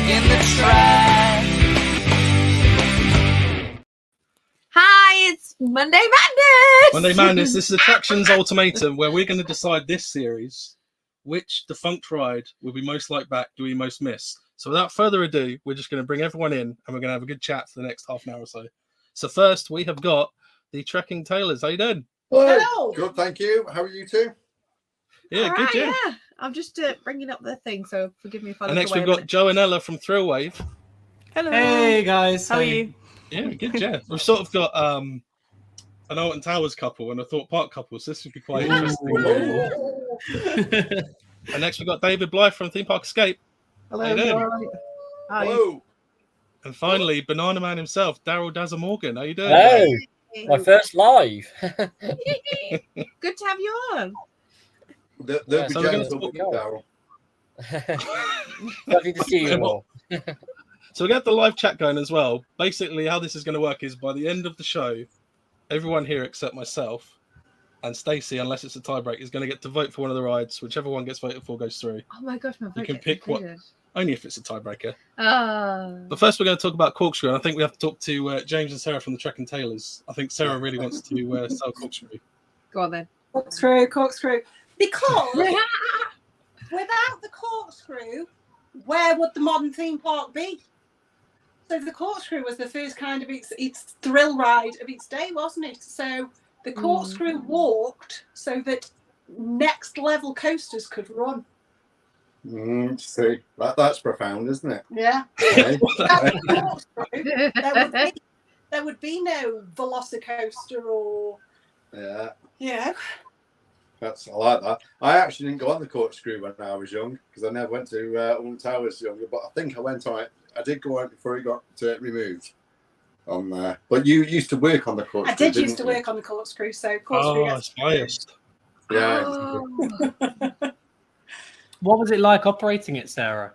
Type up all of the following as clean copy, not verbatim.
in the track. Hi, it's Monday Madness! Monday Madness, this is Attractions Ultimatum, where we're going to decide this series, which defunct ride will be most like back, do we most miss? So without further ado, we're just going to bring everyone in and we're going to have a good chat for the next half an hour or so. So first, we have got the Trekking Tailors. How you doing? Hello. Good, thank you. How are you two? Yeah, All good, right, yeah. I'm just bringing up the thing, so forgive me if I And look next away we've a got minute. Joe and Ella from Thrillwave. Hello. Hey guys, How are you? Yeah, good, yeah. We've sort of got an Alton Towers couple and a Thorpe Park couple, so this would be quite interesting. And next we've got David Blythe from Theme Park Escape. Hello, How you doing? you all right? Hi. Hello. And finally, Banana Man himself, Daryl Dazza Morgan. How you doing? hello, my first live. Good to have you on. They'll Yeah, be so we're gentle gonna with you, Daryl. Lovely to see you all. So we got the live chat going as well. Basically, how this is going to work is by the end of the show, everyone here except myself and Stacey, unless it's a tiebreak, is going to get to vote for one of the rides. Whichever one gets voted for goes through. Oh my gosh, my vote can gets pick what- included. Only if it's a tiebreaker. Oh. But first, we're going to talk about Corkscrew. And I think we have to talk to James and Sarah from the Trekking Tailors. I think Sarah really wants to sell Corkscrew. Go on then. Corkscrew. Because without the Corkscrew, where would the modern theme park be? So the Corkscrew was the first kind of its thrill ride of its day, wasn't it? So the Corkscrew walked so that next level coasters could run. See, that's profound, isn't it? Yeah. Okay. Without the Corkscrew, there would be no Velocicoaster or, Yeah, you know. I like that. I actually didn't go on the Corkscrew when I was young because I never went to Alton Towers younger, but I think I went on it. I did go on it before it got removed on there. But you used to work on the Corkscrew. I did didn't used to you? work on the Corkscrew, so Corkscrew. Oh, it's biased. Yeah. Oh. What was it like operating it, Sarah?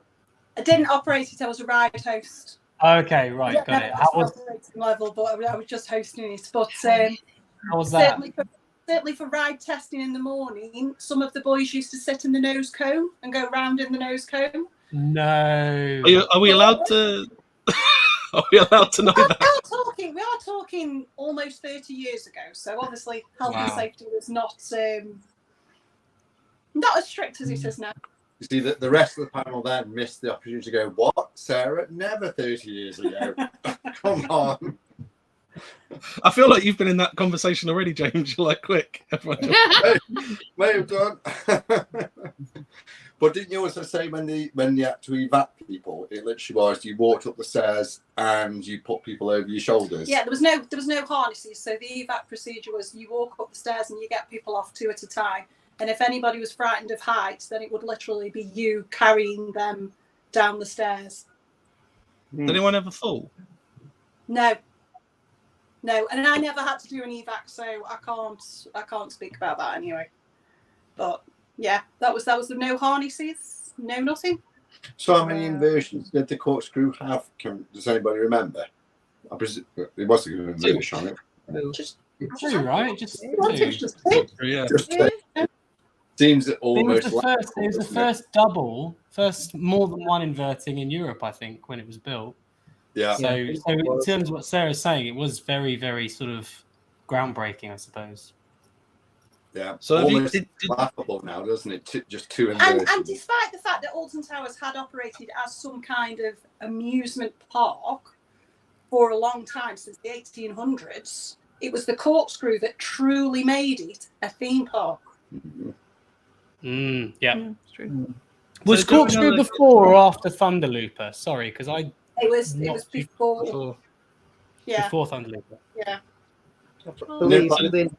I didn't operate it. I was a ride host. Okay, right, got Never it. got How to was operating level, but I was just hosting it. But how was that? certainly for ride testing in the morning, some of the boys used to sit in the nose cone and go round in the nose cone. No. Are we allowed to? Are we allowed to know that? We are talking almost 30 years ago. So obviously, health and Wow. safety was not as strict as it is now. You see, the rest of the panel then missed the opportunity to go, what, Sarah? Never 30 years ago. Come on. I feel like you've been in that conversation already, James. You're like, quick. Everyone May have done. But didn't you also say when you had to evap people, it literally was you walked up the stairs and you put people over your shoulders? Yeah, there was no harnesses. So the evac procedure was you walk up the stairs and you get people off two at a time. And if anybody was frightened of heights, then it would literally be you carrying them down the stairs. Did anyone ever fall? No, and I never had to do an evac, so I can't speak about that anyway. But yeah, that was the no harnesses, no nothing. So how many inversions did the Corkscrew have? Does anybody remember? I presume it was a good inversion on it. Just Two, right? Just two. Yeah. Just seems It was almost the first. It was the first more than one inverting in Europe, I think, when it was built. yeah. So in terms of what Sarah's saying, it was very, very sort of groundbreaking, I suppose. Yeah. So have you- almost did- laughable now, doesn't it? Just two inversions. And despite the fact that Alton Towers had operated as some kind of amusement park for a long time, since the 1800s, it was the Corkscrew that truly made it a theme park. Yeah. It's true. Was So do we know Corkscrew that- before or after Thunderlooper? Sorry, because It was before. Before. Yeah, before Thunderlooper. yeah. Police within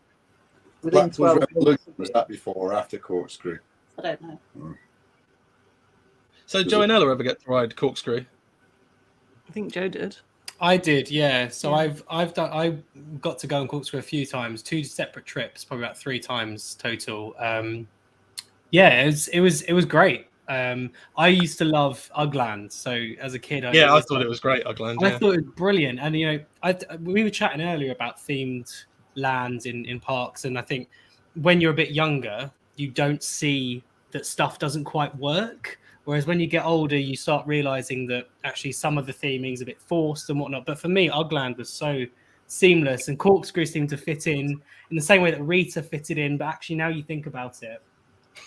Blackpool's 12 Revolution, months. was that before or after Corkscrew? I don't know. So Joe and Ella ever get to ride Corkscrew? I think Joe did. I did, yeah. So I got to go on Corkscrew a few times, 2 separate trips, probably about 3 times total. Yeah, it was great. I used to love Ugland, so as a kid, I thought it was great, Ugland. I Yeah. thought it was brilliant, and you know, we were chatting earlier about themed lands in parks, and I think when you're a bit younger, you don't see that stuff doesn't quite work, Whereas when you get older, you start realizing that actually some of the theming is a bit forced and whatnot. But for me, Ugland was so seamless, and Corkscrew seemed to fit in the same way that Rita fitted in. But actually, now you think about it,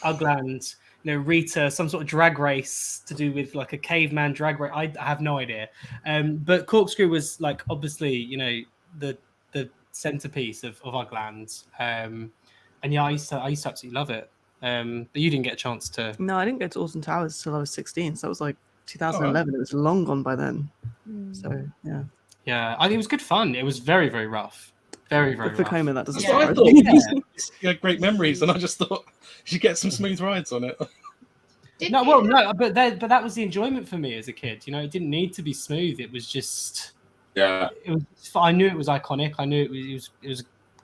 Ugland, Rita, some sort of drag race to do with like a caveman drag race. I have no idea. But Corkscrew was like obviously, the centerpiece of Ugland. And yeah, I used to absolutely love it. But you didn't get a chance to. No, I didn't go to Alton Towers till I was 16. So that was like 2011. It was long gone by then. So yeah. Yeah, I think it was good fun. It was very, very rough. Very, very For rough. Coma, that doesn't That's what I surprise thought. me. You had great memories, and I just thought you should get some smooth rides on it. But that was the enjoyment for me as a kid. It didn't need to be smooth. It was just. Yeah. It was. I knew it was iconic. I knew it was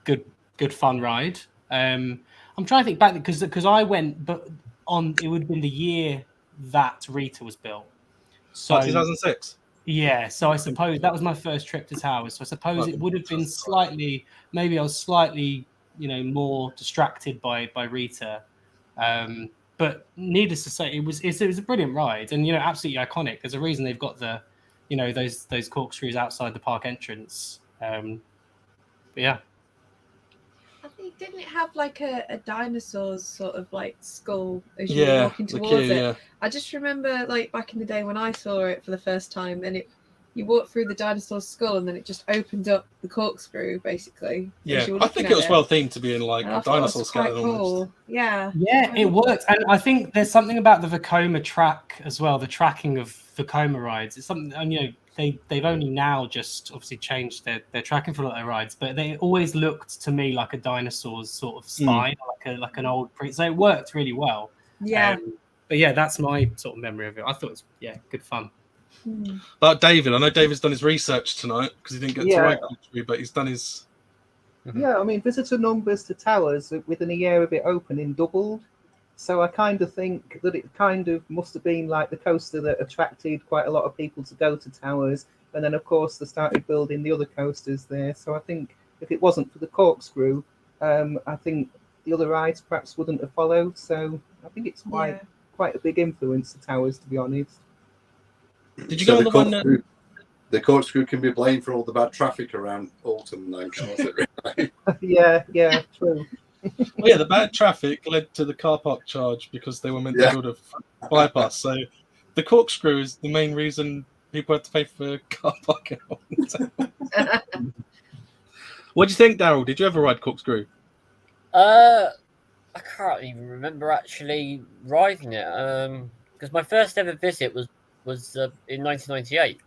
a good fun ride. I'm trying to think back because I went, but it would have been the year that Rita was built. So 2006. Yeah, so I suppose that was my first trip to Towers. So I suppose it would have been maybe I was slightly, more distracted by Rita. But needless to say, it was a brilliant ride, and absolutely iconic. There's a reason they've got the, those corkscrews outside the park entrance. But yeah. I think didn't it have like a dinosaur's sort of like skull as you were walking towards it? Yeah. I just remember like back in the day when I saw it for the first time, and you walked through the dinosaur's skull, and then it just opened up the corkscrew basically. Yeah, I think it was well themed to be in like a dinosaur skeleton. Cool. Yeah. Yeah, it worked, and I think there's something about the Vekoma track as well. The tracking of Vekoma rides, it's something, and they've only now just obviously changed their tracking for a lot of their rides, but they always looked to me like a dinosaur's sort of spine, like an old so it worked really well. Yeah. But yeah, that's my sort of memory of it. I thought it was good fun. But David, I know David's done his research tonight because he didn't get to write, but he's done his. Yeah, I mean, visitor numbers to Towers within a year of it opening doubled. So I kind of think that it kind of must have been like the coaster that attracted quite a lot of people to go to Towers. And then, of course, they started building the other coasters there. So I think if it wasn't for the Corkscrew, I think the other rides perhaps wouldn't have followed. So I think it's quite a big influence to Towers, to be honest. Did you go on the one that... The Corkscrew can be blamed for all the bad traffic around Alton, then, can't it? Really? Yeah, true. Well, yeah, the bad traffic led to the car park charge because they were meant to build a bypass. So the Corkscrew is the main reason people had to pay for car parking. What do you think, Daryl? Did you ever ride Corkscrew? I can't even remember actually riding it. Because my first ever visit was in 1998.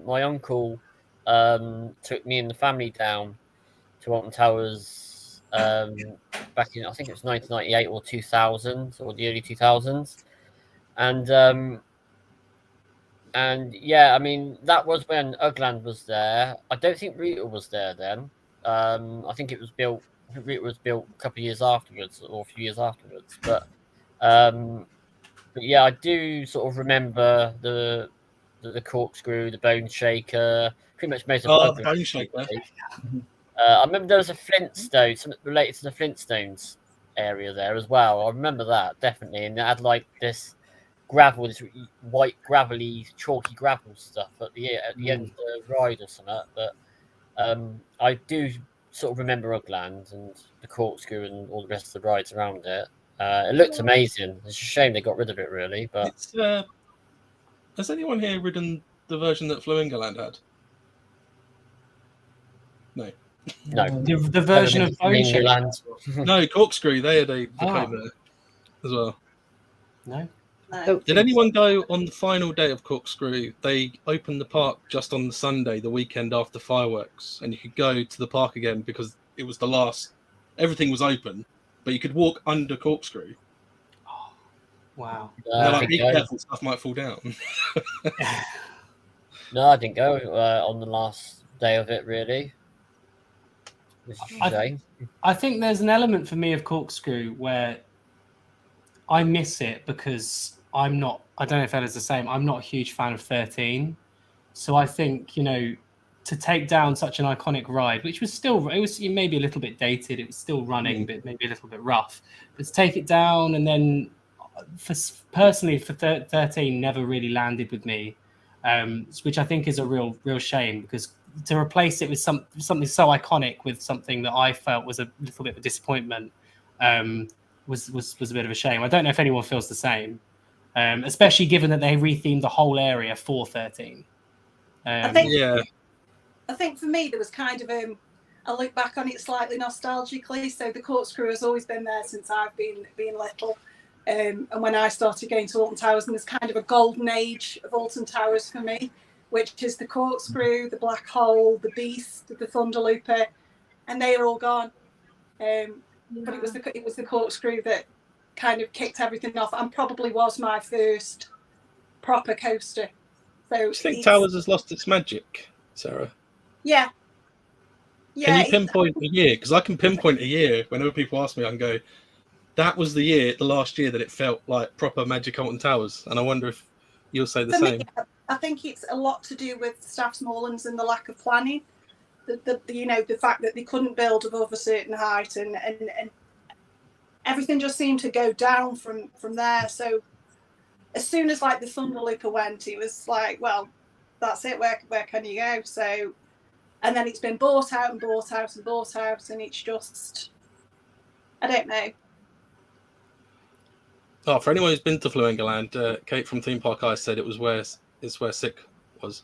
My uncle took me and the family down to Alton Towers. Back in, I think it was 1998 or 2000 or the early 2000s, and yeah, I mean that was when Ugland was there. I don't think Rita was there then. I think it was built. Rita was built a couple of years afterwards or a few years afterwards. But yeah, I do sort of remember the Corkscrew, the Bone Shaker, pretty much most of the Bone Shaker. I remember there was a Flintstone, something related to the Flintstones area there as well. I remember that definitely, and it had like this gravel, this white gravelly, chalky gravel stuff at the end of the ride or something. But I do sort of remember Ugland and the Corkscrew and all the rest of the rides around it. It looked amazing. It's a shame they got rid of it, really. But has anyone here ridden the version that Flume had? No. No, the version of Bone Shaker. No, Corkscrew. They had a Vekoma as well. No. Did anyone go on the final day of Corkscrew? They opened the park just on the Sunday, the weekend after fireworks, and you could go to the park again because it was the last. Everything was open, but you could walk under Corkscrew. Oh, wow! Be careful, stuff might fall down. No, I didn't go on the last day of it, really. I think there's an element for me of Corkscrew where I miss it because I don't know if Ella's the same. I'm not a huge fan of 13. So I think, to take down such an iconic ride, which was maybe a little bit dated. It was still running, but maybe a little bit rough. But to take it down and then personally for 13 never really landed with me, which I think is a real shame, because to replace it with something so iconic with something that I felt was a little bit of a disappointment was a bit of a shame. I don't know if anyone feels the same, especially given that they rethemed the whole area for 13. I think for me there was kind of I look back on it slightly nostalgically. So the Corkscrew has always been there since I've been little. And when I started going to Alton Towers, and there's kind of a golden age of Alton Towers for me, which is the Corkscrew, the Black Hole, the Beast, the Thunderlooper, and they are all gone. But it was the Corkscrew that kind of kicked everything off, and probably was my first proper coaster. So do you think Towers has lost its magic, Sarah? Yeah. Can you pinpoint a year? Because I can pinpoint a year. Whenever people ask me, I can go, that was the last year that it felt like proper Magic Alton Towers. And I wonder if you'll say the same. Me, I think it's a lot to do with Staff's Moorlands and the lack of planning. The fact that they couldn't build above a certain height, and everything just seemed to go down from there. So as soon as like the Thunderlooper went, it was like, well, that's it. Where can you go? So, and then it's been bought out and bought out and bought out, and it's just, I don't know. Oh, for anyone who's been to Fluengaland, Kate from Theme Park Ice said it's where Sick was.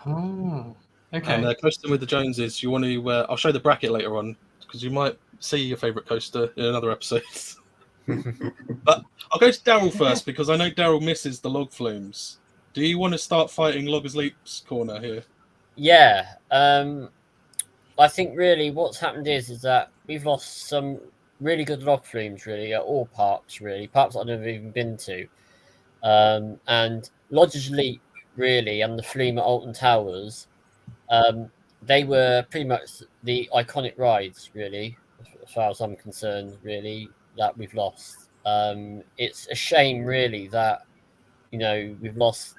Oh, okay. And coasting with the Joneses, you want to? I'll show the bracket later on, because you might see your favourite coaster in another episode. But I'll go to Daryl first, because I know Daryl misses the log flumes. Do you want to start fighting Loggers Leap's corner here? Yeah. I think really what's happened is that we've lost some really good log flumes, really, at all parks, really. Parks I've never even been to. And Lodgers Leap, really, and the Flume at Alton Towers, they were pretty much the iconic rides, really, as far as I'm concerned, really, that we've lost. It's a shame, really, that, we've lost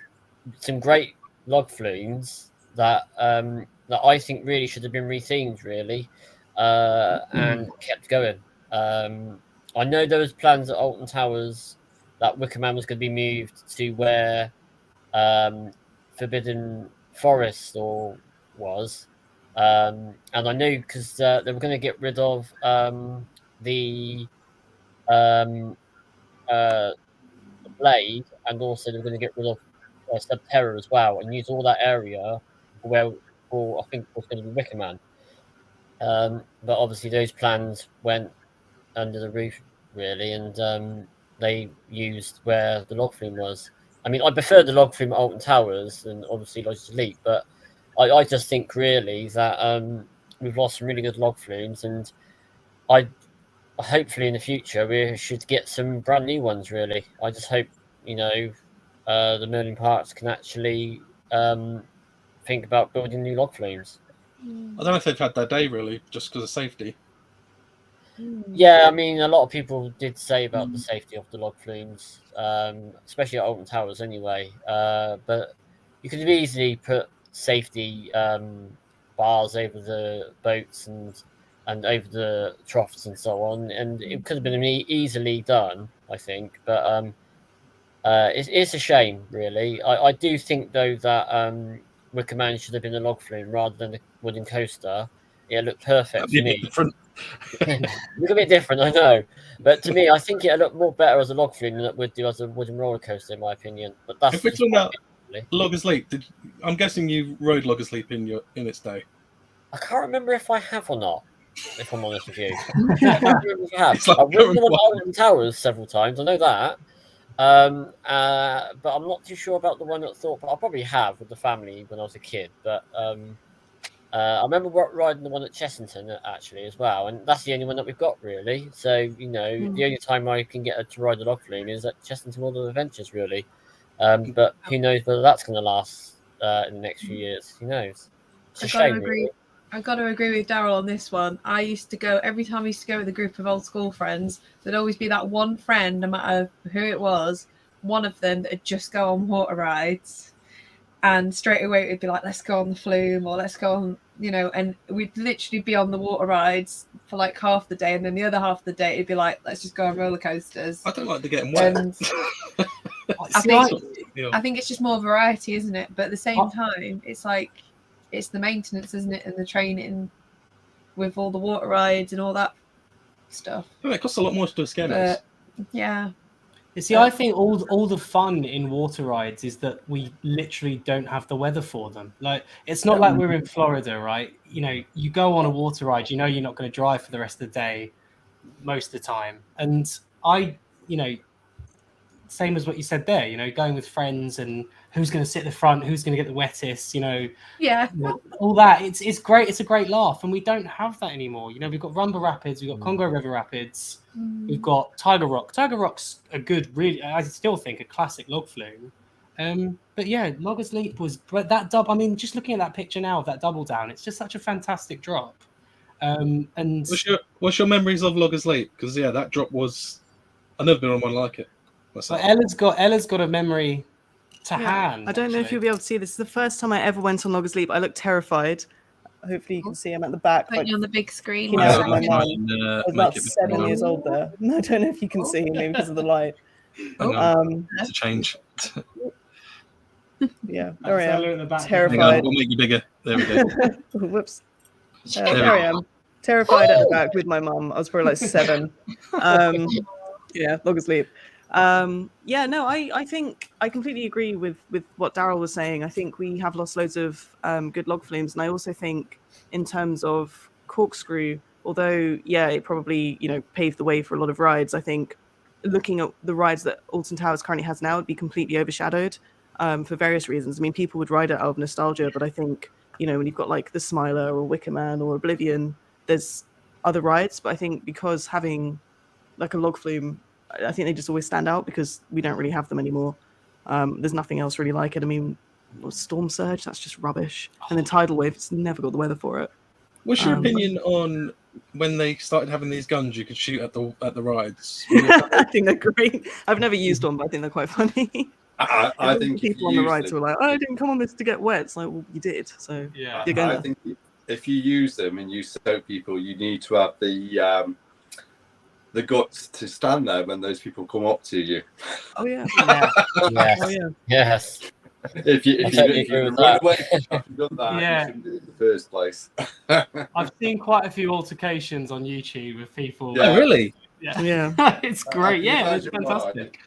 some great log flumes that I think really should have been rethemed, really, and kept going. I know there was plans at Alton Towers that Wicker Man was going to be moved to where Forbidden Forest was, and I know because they were going to get rid of the Blade, and also they were going to get rid of Subterra as well, and use all that area for I think was going to be Wicker Man. But obviously those plans went under the roof, really, and they used where the log flume was. I mean, I prefer the log flume at Alton Towers than obviously Lodgers Leap, but I just think really that we've lost some really good log flumes, and hopefully in the future we should get some brand new ones, really. I just hope, the Merlin Parks can actually think about building new log flumes. I don't know if they've had their day, really, just because of safety. Yeah, I mean, a lot of people did say about the safety of the log flumes, especially at Alton Towers anyway. But you could have easily put safety bars over the boats and over the troughs and so on, and it could have been easily done, I think. But it's a shame, really. I do think, though, that Wicker Man should have been a log flume rather than a wooden coaster. It looked perfect to me. Look a bit different, I know, but to me, I think it looked more better as a log flume than it would do as a wooden roller coaster, in my opinion. But that's if we're talking about Loggers Leap, I'm guessing you rode Loggers Leap in its day. I can't remember if I have or not, if I'm honest with you. I've ridden on Alton Towers several times, I know that. But I'm not too sure about the one at Thorpe. I probably have with the family when I was a kid, but I remember riding the one at Chessington actually as well, and that's the only one that we've got, really. So the only time I can get to ride the log flume is at Chessington World of Adventures, really. But who knows whether that's going to last in the next few years? Who knows? It's a shame, really. I've got to agree with Daryl on this one. I used to go every time I used to go with a group of old school friends. There'd always be that one friend, no matter who it was, one of them that would just go on water rides, and straight away it would be like, let's go on the Flume or let's go you know, and we'd literally be on the water rides for like half the day, and then the other half of the day it'd be like, let's just go on roller coasters. I don't like to get them wet. And I think it's just more variety, isn't it? But at the same time, it's like it's the maintenance, isn't it, and the training with all the water rides and all that stuff. Yeah, it costs a lot more to do a scale. Yeah. You see, I think all the fun in water rides is that we literally don't have the weather for them. Like, it's not like we're in Florida, right? You know, you go on a water ride, you know you're not going to drive for the rest of the day most of the time. And you know, same as what you said there, you know, going with friends and who's going to sit at the front, who's going to get the wettest, you know, all that. It's great. It's a great laugh. And we don't have that anymore. You know, we've got Rumba Rapids, we've got Congo River Rapids, we've got Tiger Rock. Tiger Rock's a good, really, I still think a classic log flume. But yeah, Loggers Leap but that I mean, just looking at that picture now of that double down, it's just such a fantastic drop. And what's your memories of Loggers Leap? Because yeah, that drop was, I've never been on one like it. But Ella's got a memory to hand. I don't know if you'll be able to see this. It's the first time I ever went on Loggers Leap. I looked terrified. Hopefully you can see I'm at the back. Like, on the big screen. You know, I was about 7 years old there. I don't know if you can see me because of the light. It's a change. Yeah, there I am. Terrified. We'll make you bigger. There we go. Whoops. There I am. Terrified at the back with my mum. I was probably like 7. Yeah, Loggers Leap. I think I completely agree with what Daryl was saying. I think we have lost loads of good log flumes, and I also think in terms of Corkscrew, although it probably paved the way for a lot of rides, I think looking at the rides that Alton Towers currently has now would be completely overshadowed for various reasons. I mean, people would ride it out of nostalgia, but I think when you've got like the Smiler or Wicker Man or Oblivion, there's other rides. But I think because having like a log flume, I think they just always stand out because we don't really have them anymore. There's nothing else really like it. I mean, Storm Surge, that's just rubbish. And then Tidal Wave, it's never got the weather for it. What's your opinion on when they started having these guns you could shoot at the rides? I think they're great. I've never used one, but I think they're quite funny. I think people on the rides were like, I didn't come on this to get wet. It's like, well, you did. So yeah, you're gonna. I think if you use them and you soak people, you need to have the guts to stand there when those people come up to you. Oh yeah. Yes. Oh yeah. Yes. If you run away, you've done that. Yeah. You shouldn't do it in the first place. I've seen quite a few altercations on YouTube with people. Yeah. Oh, really? Yeah. It's great. Yeah, it's fantastic.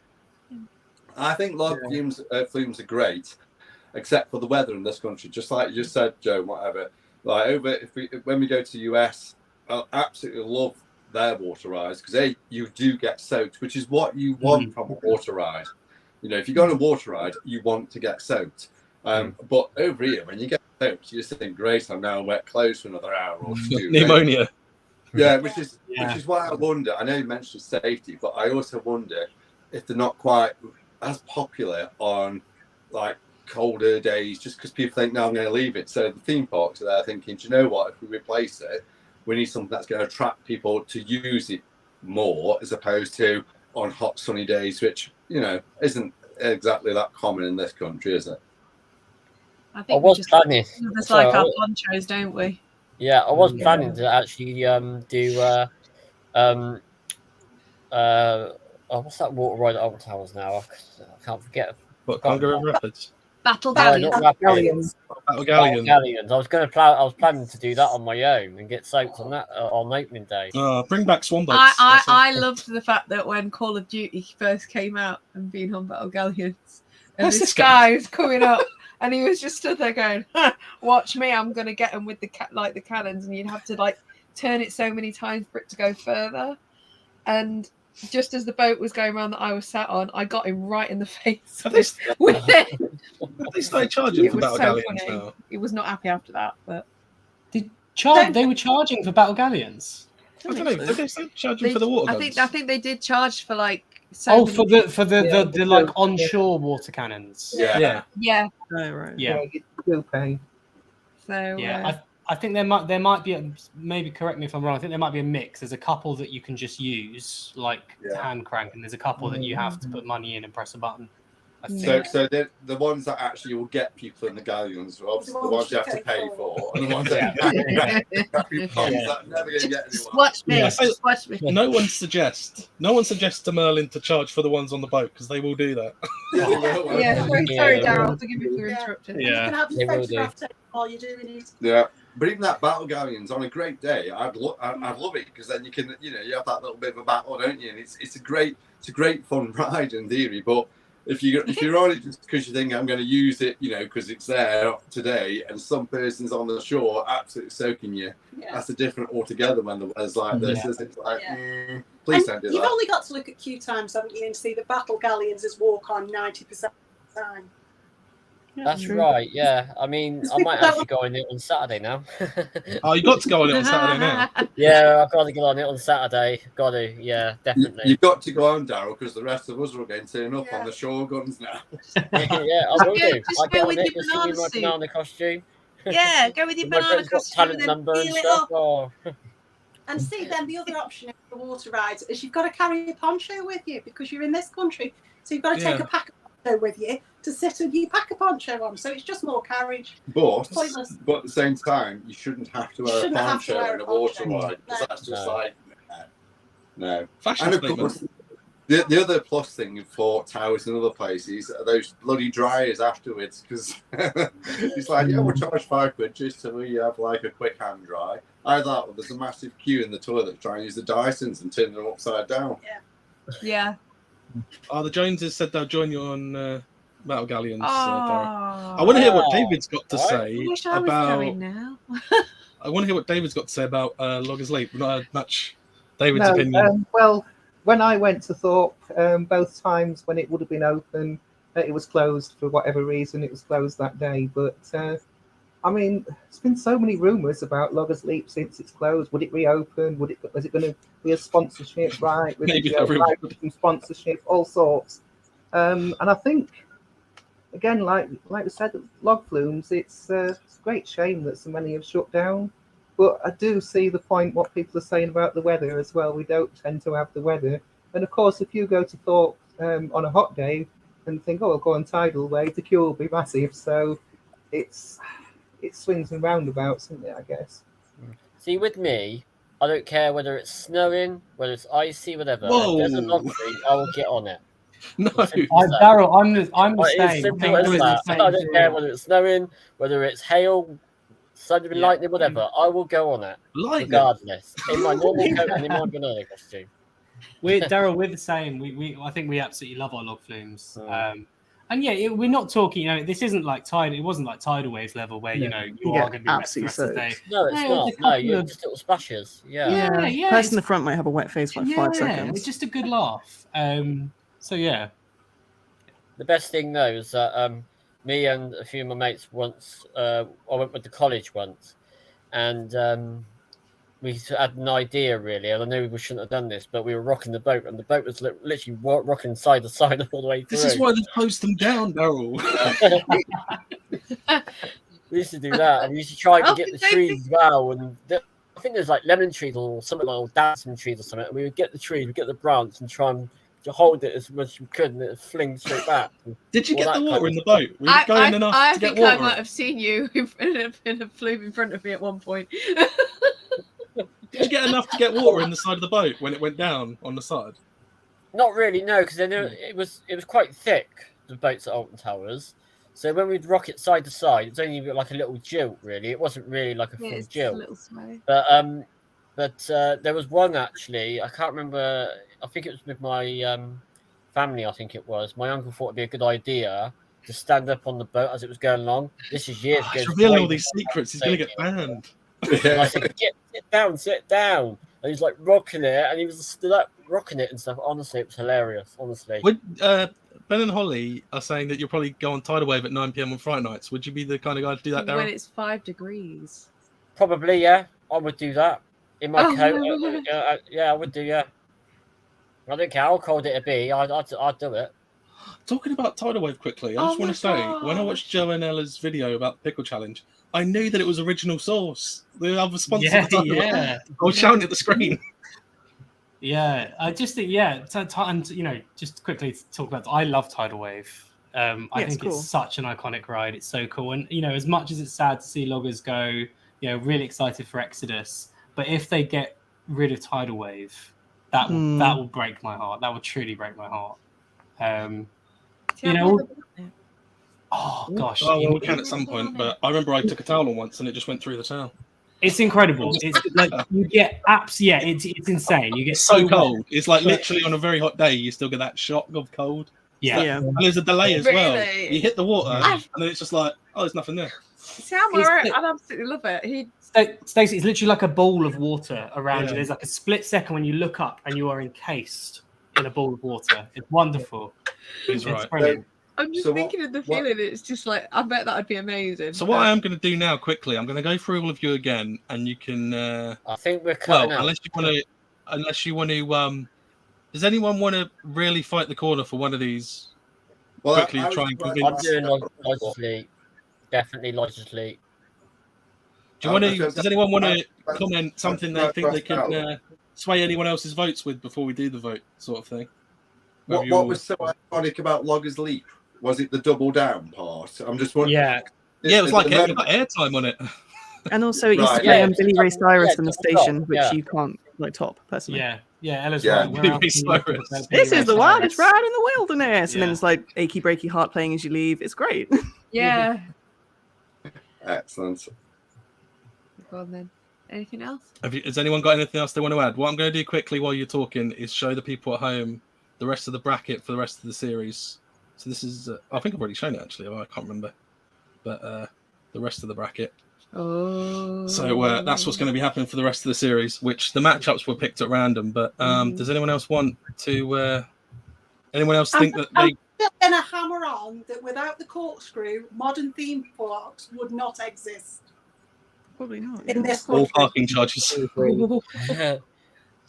I think log flumes are great, except for the weather in this country. Just like you just said, Joe, whatever. Like when we go to the US, I absolutely love their water rides because you do get soaked, which is what you want from a water ride. If you go on a water ride, you want to get soaked. But over here, when you get soaked, you just think, great, I'm now wet clothes for another hour or two. Pneumonia. Yeah, which is why I wonder. I know you mentioned safety, but I also wonder if they're not quite as popular on like colder days, just because people think, no, I'm going to leave it. So the theme parks are there thinking, do you know what? If we replace it, we need something that's going to attract people to use it more, as opposed to on hot sunny days, which isn't exactly that common in this country, is it? I think was planning. It's like our ponchos, don't we? Yeah, I was planning to actually do what's that water ride at Alton Towers now? I can't forget. What, Congo River Rapids? Battle Galleons. Galleons. Battle Galleons. I was planning to do that on my own and get soaked on that on opening day. Bring back swan boats. I loved the fact that when Call of Duty first came out and being on Battle Galleons, and this guy was coming up, and he was just stood there going, "Watch me! I'm gonna get him with the cannons," and you'd have to like turn it so many times for it to go further, and just as the boat was going around that I was sat on, I got him right in the face with it. They started charging for Battle Galleons now. He was not happy after that, but they were charging for Battle Galleons. I don't know. Did they start charging for the water guns? I think they did charge for like. For the like onshore water cannons. Yeah. Oh, right. Yeah. You will pay. So I think there might be maybe correct me if I'm wrong. I think there might be a mix. There's a couple that you can just use like hand crank, and there's a couple that you have to put money in and press a button. So the ones that actually will get people in the galleons are obviously the ones you have to pay for, and the ones that never going to get anyone. Just watch me. Just watch me. No one suggests to Merlin to charge for the ones on the boat because they will do that. Sorry, Daryl. Forgive me for interrupting. You can have your photograph taken while you're doing it. Yeah. But even that battle galleons on a great day, I'd love it because then you can, you have that little bit of a battle, don't you? And it's a great fun ride in theory. But if you're on it just because you think I'm going to use it, because it's there today, and some person's on the shore absolutely soaking you, that's a different altogether when the weather's like this. It's like, please don't do that. You've only got to look at queue times, haven't you, and see the battle galleons as walk on 90% of the time. That's right, yeah. I mean, I might actually go on it on Saturday now. Oh, you got to go on it on Saturday now? Yeah, I've got to get on it on Saturday. Got to, yeah, definitely. You've got to go on, Daryl, because the rest of us are going to turn up on the shore guns now. Yeah, I will do. I'll get on it, just give me my banana costume. Yeah, go with your banana costume and then peel it up. And see, then the other option for the water rides is you've got to carry a poncho with you because you're in this country. So you've got to take a pack of poncho with you to sit and you pack a poncho on. So it's just more carriage. But at the same time, you shouldn't have to wear a poncho in a water ride because that's just no. Fashion and of course, the other plus thing for towers and other places are those bloody dryers afterwards because it's like, we'll charge £5 just so we have like a quick hand dry. Either there's a massive queue in the toilet trying to use the Dysons and turn them upside down. Yeah. The Joneses said they'll join you on Battle Galleons. I want to hear what David's got to say about. I want to hear what David's got to say about Loggers Leap. We've not heard much David's opinion. Well, when I went to Thorpe, both times when it would have been open, it was closed for whatever reason. It was closed that day. But I mean, there's been so many rumours about Loggers Leap since it's closed. Would it reopen? Was it going to be a sponsorship? Right? Maybe some sponsorship, all sorts. And I think, again, like we said, log flumes, it's a great shame that so many have shut down. But I do see the point, what people are saying about the weather as well. We don't tend to have the weather. And of course, if you go to Thorpe on a hot day and think, I'll go on tidal wave, the queue will be massive. So it swings and roundabouts, isn't it, I guess? See, with me, I don't care whether it's snowing, whether it's icy, whatever. Whoa. If there's a log flume, I will get on it. No, Daryl, I'm the same. I don't care whether it's snowing, whether it's hail, thunder and lightning, whatever. I will go on it, regardless. In my normal coat and in my banana costume. Daryl, we're the same. I think we absolutely love our log flumes. And we're not talking. This isn't like tide. It wasn't like tidal waves level where you are going to be wet the rest of the day. No, it's not. No, you're just little splashes. Yeah. Person in the front might have a wet face for like 5 seconds. It's just a good laugh. So yeah. The best thing though is that me and a few of my mates once, I went with the college once, and we had an idea really, and I knew we shouldn't have done this, but we were rocking the boat, and the boat was literally rocking side to side all the way through. This is why they closed them down, Daryl. We used to do that, and we used to try to get the trees as well, and I think there's like lemon trees or something like, or dancing trees or something, and we would get the trees, we'd get the branch and try and to hold it as much as we could, and it would fling straight back. Did you get the water in the boat? Were you going enough to get water? I think I might have seen you in a flume in front of me at one point. Did you get enough to get water in the side of the boat when it went down on the side? Not really, no, because it was quite thick, the boats at Alton Towers. So when we'd rock it side to side, it's only like a little jilt, really. It wasn't really like a full jilt. But there was one actually. I can't remember. I think it was with my family. I think it was. My uncle thought it'd be a good idea to stand up on the boat as it was going along. This is years ago. He's revealing all these secrets. He's going to get banned. And I said, sit down. And he's like rocking it, and he was stood up rocking it and stuff. Honestly, it was hilarious. Honestly. Ben and Holly are saying that you'll probably go on tidal wave at 9 p.m. on Friday nights. Would you be the kind of guy to do that, Darren? When it's 5 degrees. Probably, yeah. I would do that. In my coat. I would do, yeah. I don't care how cold it'd be. I'd do it. Talking about tidal wave quickly, I just want to say, when I watched Joe and Ella's video about the pickle challenge, I knew that it was Original Source. The other sponsor. I was shouting at the screen. Yeah, I just think, and just quickly to talk about, I love tidal wave. I think cool. it's such an iconic ride. It's so cool. And, you know, as much as it's sad to see loggers go, you know, really excited for Exodus, but if they get rid of Tidal Wave, that will break my heart. That will truly break my heart. You know, oh gosh. Oh, well, we can at some point, but I remember I took a towel on once and it just went through the towel. It's incredible. It's like you get apps. Yeah, it's insane. You get so cold. It's like literally on a very hot day, you still get that shock of cold. Yeah. And there's a delay as well. You hit the water, and then it's just like, oh, there's nothing there. See, I'd absolutely love it. Stacey, it's literally like a ball of water around you. There's like a split second when you look up and you are encased in a ball of water. It's wonderful. It's right. Brilliant. I'm just thinking of the feeling. It's just like, I bet that would be amazing. So what I am going to do now, quickly, I'm going to go through all of you again, and you can. I think we're cutting out. Unless you want to. Does anyone want to really fight the corner for one of these? Well, quickly try and convince. I'm doing logically. Definitely logically. Do you want to? Does anyone want to comment something they think they can sway anyone else's votes with before we do the vote, sort of thing? What was so iconic about Loggers Leap? Was it the double down part? I'm just wondering. Yeah, it was like airtime on it. And also, it used to play on Billy Ray Cyrus in the station, which you can't like top personally. Ella's right. Billy Ray Cyrus. This is the wildest ride in the wilderness, and then it's like Achy Breaky Heart playing as you leave. It's great. Yeah. Excellent. Go on then. Anything else? Has anyone got anything else they want to add? What I'm going to do quickly while you're talking is show the people at home the rest of the bracket for the rest of the series. So this is, I think I've already shown it actually. I can't remember, but the rest of the bracket. Oh. So that's what's going to be happening for the rest of the series. Which the matchups were picked at random. But does anyone else want to? Anyone else think that they? I'm still going to hammer on that without the corkscrew, modern theme parks would not exist. Probably not. In this all country. parking charges.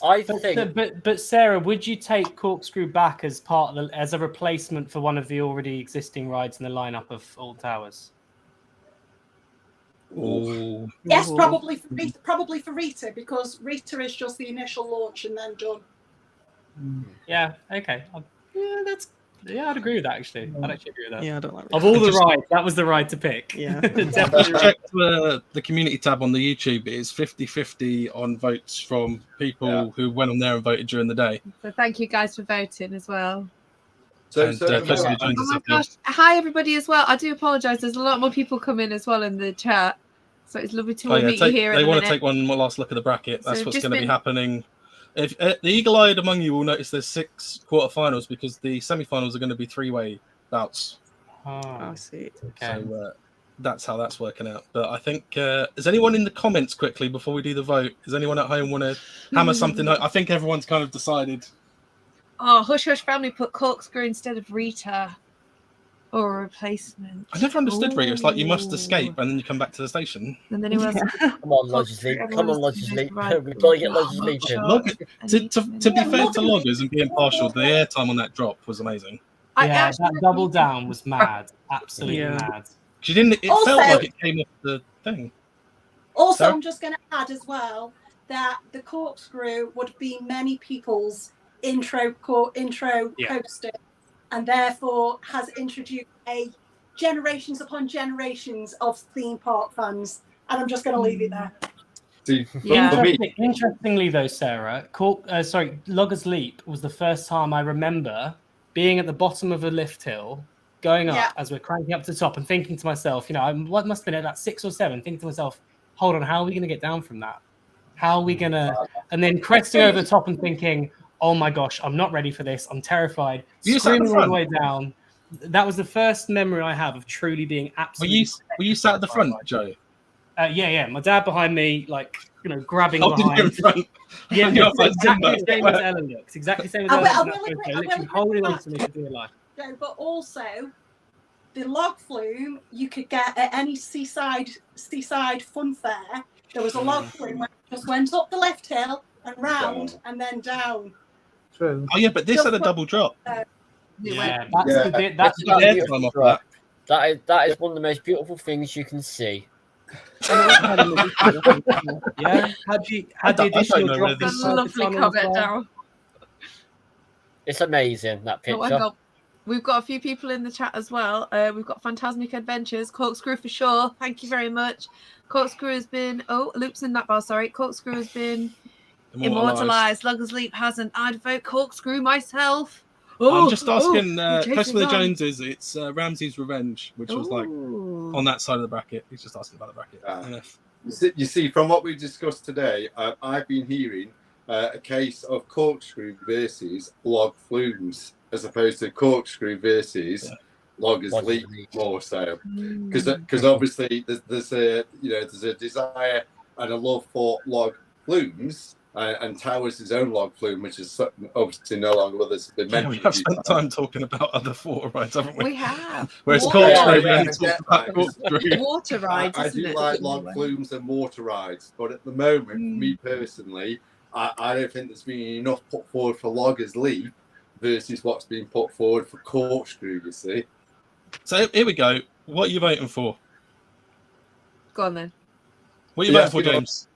I think. But Sarah, would you take Corkscrew back as as a replacement for one of the already existing rides in the lineup of Alton Towers? Oh. Yes, probably for Rita, because Rita is just the initial launch and then done. Yeah. Okay. I'd agree with that actually. I'd actually agree with that. Yeah, I don't like. Of all the rides, that was the ride to pick. Yeah. Definitely. Check the community tab on the YouTube. It is 50-50 on votes from people who went on there and voted during the day. So thank you guys for voting as well. Oh my gosh. Hi everybody as well. I do apologise. There's a lot more people coming as well in the chat. So it's lovely to meet you here. They want to take one last look at the bracket. That's what's going to be happening. If the eagle-eyed among you will notice there's 6 quarterfinals because the semi-finals are going to be 3-way bouts. Oh, I see. Okay. So that's how that's working out. But I think is anyone in the comments quickly before we do the vote? Does anyone at home want to hammer something? I think everyone's kind of decided. Oh, Hush Hush Family put Corkscrew instead of Rita. Or a replacement. I never understood Rita. It's like you must escape and then you come back to the station. And then who else? Come on, Lodgers Leap. Come on, Lodgers Leap. We've got to get Lodgers Leap in. To be fair to loggers and be impartial, the airtime on that drop was amazing. Yeah, that double down was mad. Absolutely mad. She didn't. It felt like it came off the thing. Also, I'm just going to add as well that the Corkscrew would be many people's intro coaster, and therefore has introduced generations upon generations of theme park fans. And I'm just going to leave it there. Interestingly, though, Sarah, Loggers Leap was the first time I remember being at the bottom of a lift hill, going up as we're cranking up to the top, and thinking to myself, I must have been at about 6 or 7, thinking to myself, hold on, how are we going to get down from that? How are we going to... And then cresting over the top and thinking, oh my gosh, I'm not ready for this. I'm terrified. Screaming all the way down. That was the first memory I have of truly being absolutely... Were you sat at the front, Joe? Yeah. My dad behind me, grabbing behind. In front. Yeah, exactly the same as Ellen looks. Exactly the same as Ellen. Literally holding on to me for dear life. But also, the log flume you could get at any seaside fun fair. There was a log flume where it just went up the left hill and round and then down. True. Oh yeah, but this had a double drop. That's that is one of the most beautiful things you can see. Had the additional drop in lovely comment, Daryl. It's amazing, that picture. We've got a few people in the chat as well. We've got Phantasmic Adventures, Corkscrew for sure. Thank you very much. Corkscrew has been Loops in that bar. Sorry, Corkscrew has been immortalized. Loggers Leap hasn't. I'd vote Corkscrew myself. I'm just asking. Close with the Joneses. It's Ramsey's Revenge, which was like on that side of the bracket. He's just asking about the bracket. You see, from what we discussed today, I've been hearing a case of Corkscrew versus log flumes, as opposed to Corkscrew versus Loggers Leap more so, because obviously there's a desire and a love for log flumes. And Towers' his own log flume, which is obviously no longer with us. We have spent time talking about other water rides, haven't we? We have. Whereas Corkscrew, water rides. I do like log flumes and water rides, but at the moment, for me personally, I don't think there's been enough put forward for Loggers Leap versus what's been put forward for Corkscrew. You see. So here we go. What are you voting for? Go on then. What are you voting for, James?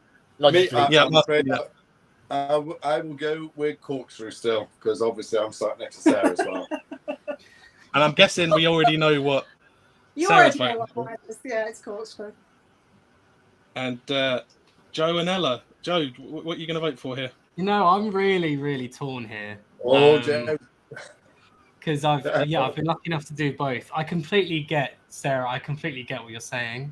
I will go with Corkscrew still, because obviously I'm sat next to Sarah as well. And I'm guessing we already know what Sarah's voting for. Yeah, it's Corkscrew. And Joe and Ella. Joe, what are you going to vote for here? I'm really, really torn here. Oh, Joe. Because I've been lucky enough to do both. I completely get, Sarah, I completely get what you're saying.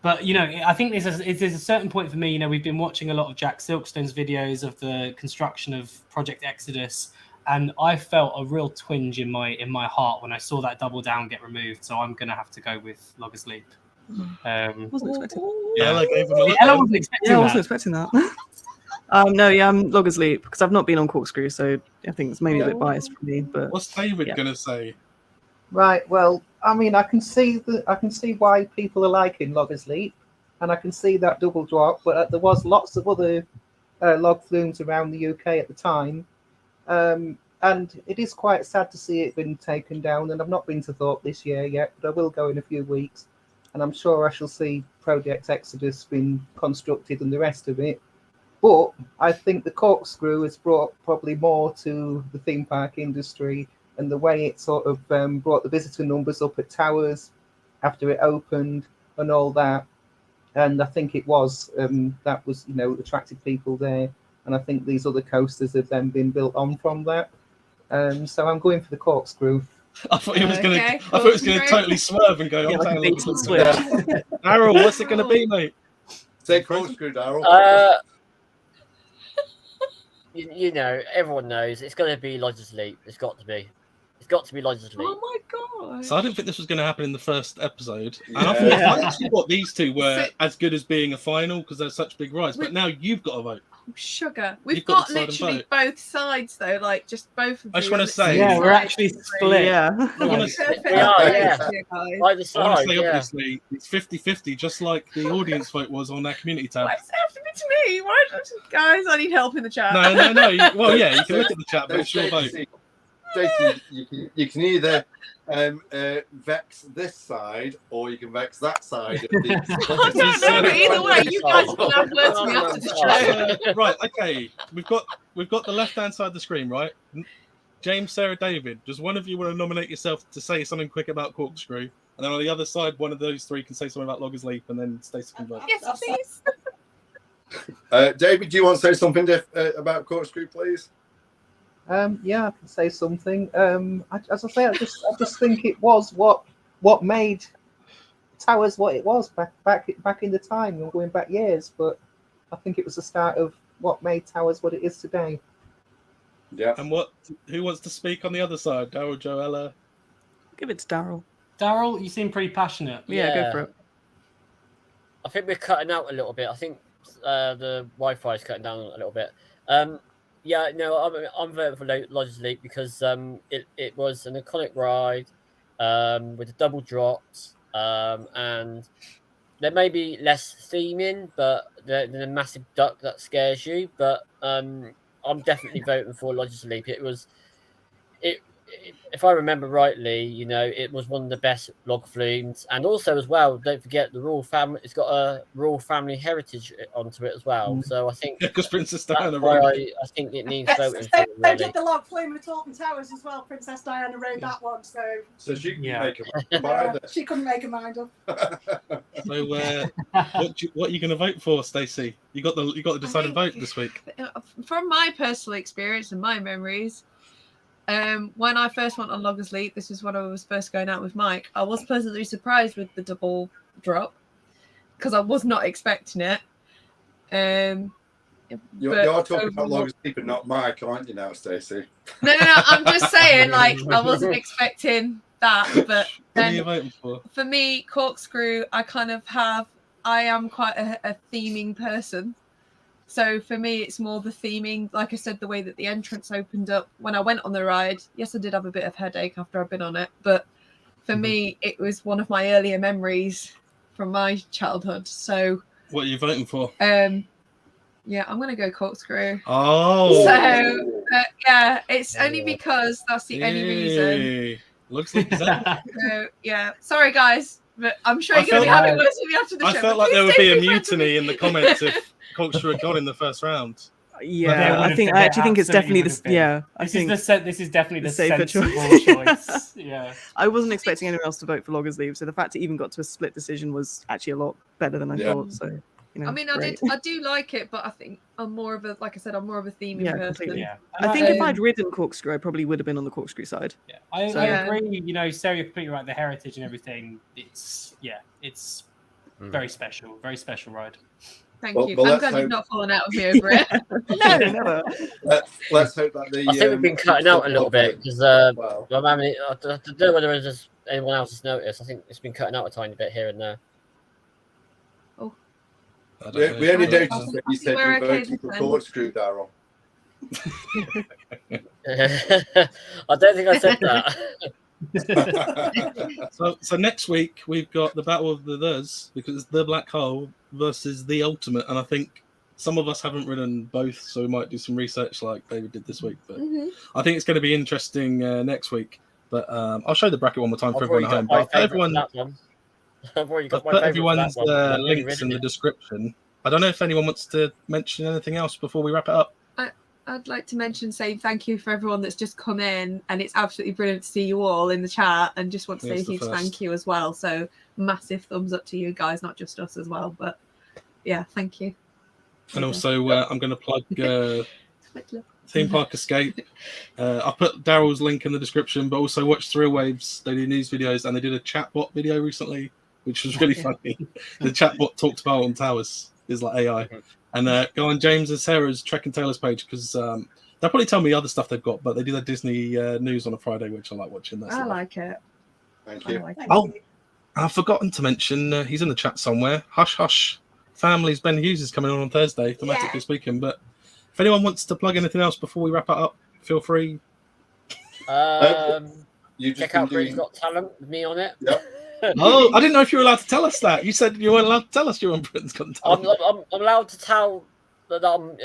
But, I think there's a certain point for me, we've been watching a lot of Jack Silkstone's videos of the construction of Project Exodus, and I felt a real twinge in my heart when I saw that double down get removed. So I'm going to have to go with Loggers Leap. Wasn't expecting. Ella gave him a look. Ella wasn't expecting that. I wasn't expecting that. I'm Loggers Leap, because I've not been on Corkscrew, so I think it's maybe a bit biased for me. But what's David going to say? Right. Well, I mean, I can see why people are liking Loggers Leap, and I can see that double drop. But there was lots of other log flumes around the UK at the time, and it is quite sad to see it been taken down. And I've not been to Thorpe this year yet, but I will go in a few weeks, and I'm sure I shall see Project Exodus being constructed and the rest of it. But I think the Corkscrew has brought probably more to the theme park industry, and the way it sort of brought the visitor numbers up at Towers after it opened and all that. And I think it was, that was, attracted people there. And I think these other coasters have then been built on from that. So I'm going for the Corkscrew. I thought he was going to totally swerve and go, Darryl, what's it going to be, mate? Say Corkscrew, Darryl. Everyone knows it's going to be Loggers Leap. It's got to be. It's got to be Loggers Leap. Oh my god! So I didn't think this was going to happen in the first episode, and I thought these two were as good as being a final because they're such big rides. But now you've got to vote. Sugar. We've got literally both sides though, like just both of you. I just want to say, we're actually split. Yeah, we are. Either side. I want to say, obviously, it's 50-50, just like the audience vote was on that community tab. Why does it have to be to me? Why don't guys? I need help in the chat. No. Well, yeah, you can look at the chat, but it's your vote. Stacey, you can either vex this side or you can vex that side. Either way, you guys can have words me after the show. Right, okay. We've got the left-hand side of the screen, right? James, Sarah, David. Does one of you want to nominate yourself to say something quick about Corkscrew? And then on the other side, one of those three can say something about Loggers Leap, and then Stacey can vote. Yes, please. David, do you want to say something about Corkscrew, please? Yeah, I can say something. As I say, I just think it was what made Towers what it was back in the time, and going back years. But I think it was the start of what made Towers what it is today. Yeah. And who wants to speak on the other side? Darryl, Joella? Give it to Darryl. Darryl, you seem pretty passionate. Yeah, go for it. I think we're cutting out a little bit. I think the Wi-Fi is cutting down a little bit. I'm voting for Loggers Leap because it was an iconic ride with the double drops, and there may be less theming, but the massive duck that scares you. But I'm definitely voting for Loggers Leap. It if I remember rightly, it was one of the best log flumes, and also as well, don't forget the royal family. It's got a royal family heritage onto it as well. So I think because Princess that's Diana why rode. I think it needs Yes, voting so for it, really. did the log flume at Alton Towers as well. Princess Diana rode that one, so she can Yeah. make a mind. she couldn't make her mind up. So, what are you going to vote for, Stacey? You got the decided vote this week. From my personal experience and my memories, when I first went on Loggers Leap, this is when I was first going out with Mike. I was pleasantly surprised with the double drop because I was not expecting it. You're talking about Loggers Leap and not Mike, aren't you now, Stacey? No. I'm just saying, like, I wasn't expecting that. But What are you voting for? for me, Corkscrew, I am quite a theming person. So for me, it's more the theming. Like I said, the way that the entrance opened up when I went on the ride. Yes, I did have a bit of headache after I've been on it, but for me, it was one of my earlier memories from my childhood. So What are you voting for? yeah, I'm gonna go Corkscrew. Oh, So yeah, it's only because that's the only reason. Yay. Looks like that. So yeah, sorry guys, but I'm sure I you're gonna be felt- having words with me after the I show. felt but like there please would stay be a friends with mutiny me. in the comments if Corkscrew had gone in the first round. Yeah, I actually think it's definitely this. Yeah, I think This is definitely the safer sensible choice. choice. Yeah. I wasn't expecting anyone else to vote for Loggers Leap, so the fact it even got to a split decision was actually a lot better than I Yeah. thought. So, I mean, I do like it, but I think I'm more of a, like I said, I'm more of a theming Yeah, person. completely. Yeah. I think if I'd ridden Corkscrew, I probably would have been on the Corkscrew side. Yeah, I Yeah. agree. Sarah, you're completely right. The heritage and everything. It's very special ride. Thank Well, you. well, I'm let's glad you've hope- not fallen out with me over it. No, never. Let's hope that the. I think we've been cutting out a little bit because Well, I don't know whether it's anyone else has noticed. I think it's been cutting out a tiny bit here and there. I don't we know. only I noticed think that you said we're you were okay voting for then. Corkscrew, Daryl. I don't think I said that. So next week we've got the Battle of the Thurs, because it's the Black Hole versus the Ultimate, and I think some of us haven't ridden both, so we might do some research like David did this week. But I think it's going to be interesting next week. But I'll show the bracket one more time for everyone at home. But I've already put everyone's links in the description. I don't know if anyone wants to mention anything else before we wrap it up. I'd like to saying thank you for everyone that's just come in, and it's absolutely brilliant to see you all in the chat, and just want to say a huge thank you as well. So massive thumbs up to you guys, not just us as well, but yeah, thank you. And also I'm going to plug Theme Park Escape. I'll put Daryl's link in the description, but also watch Thrill Waves. They do news videos, and they did a chatbot video recently, which was really funny. The chatbot talked about Alton Towers, is like AI. And go on James and Sarah's Trek and Taylor's page, because they'll probably tell me other stuff they've got, but they do their Disney news on a Friday, which I like watching. I like it. Thank you. Oh, I've forgotten to mention, he's in the chat somewhere. Hush Hush Families, Ben Hughes is coming on Thursday, thematically speaking. But if anyone wants to plug anything else before we wrap it up, feel free. You just Check out Britain's Got Talent with me on it. Yep. Oh, I didn't know if you were allowed to tell us that. You said you weren't allowed to tell us you were on Britain's Got Talent. I'm allowed to tell that I'm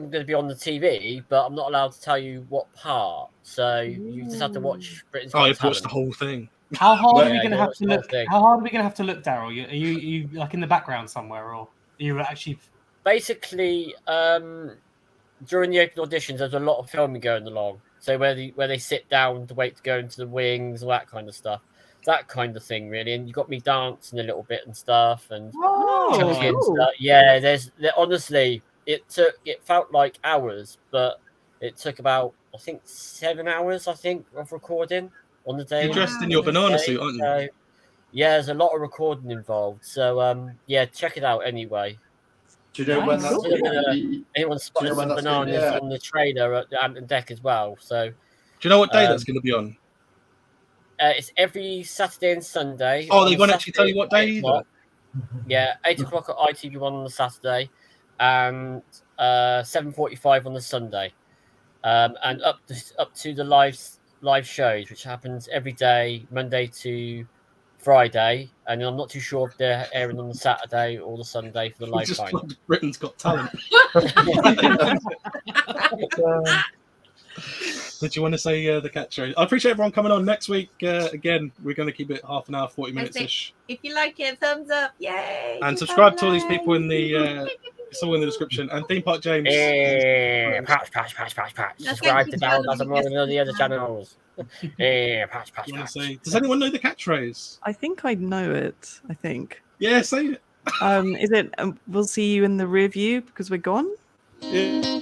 going to be on the TV, but I'm not allowed to tell you what part. So you just have to watch Britain's Got Oh, you've Talent. watched the whole thing. How hard are we Yeah, going to yeah, have to look? thing. How hard are we going to have to look, Daryl? Are you like in the background somewhere, or are you actually? Basically, during the open auditions, there's a lot of filming going along. So where they sit down to wait to go into the wings, all that kind of stuff. That kind of thing, really. And you got me dancing a little bit and stuff, and chucking and stuff. Yeah, honestly, it felt like hours, but it took about, I think, 7 hours, of recording on the day. You're dressed in your banana suit, aren't you? So, yeah, there's a lot of recording involved. So, yeah, check it out anyway. Do you know when that's going to be? Anyone spotted some bananas on the trailer at the Hampton Deck as well. So, do you know what day that's going to be on? It's every Saturday and Sunday. Oh, they won't actually tell you what day either. Yeah, 8 o'clock at ITV1 on the Saturday, and 7:45 on the Sunday, and up to the live shows, which happens every day, Monday to Friday, and I'm not too sure if they're airing on the Saturday or the Sunday for the live Just final. plugged Britain's Got Talent. Did you want to say the catchphrase? I appreciate everyone coming on. Next week, again, we're going to keep it half an hour, 40 minutes ish. If you like it, thumbs up, yay! And subscribe to all these people in the. It's all in the description. And Theme Park James. Patch. Subscribe to Down as more than all the other channels. Patch. Does anyone know the catchphrase? I think I know it. I think. Yeah, say it. Is it? We'll see you in the rear view because we're gone. Yeah.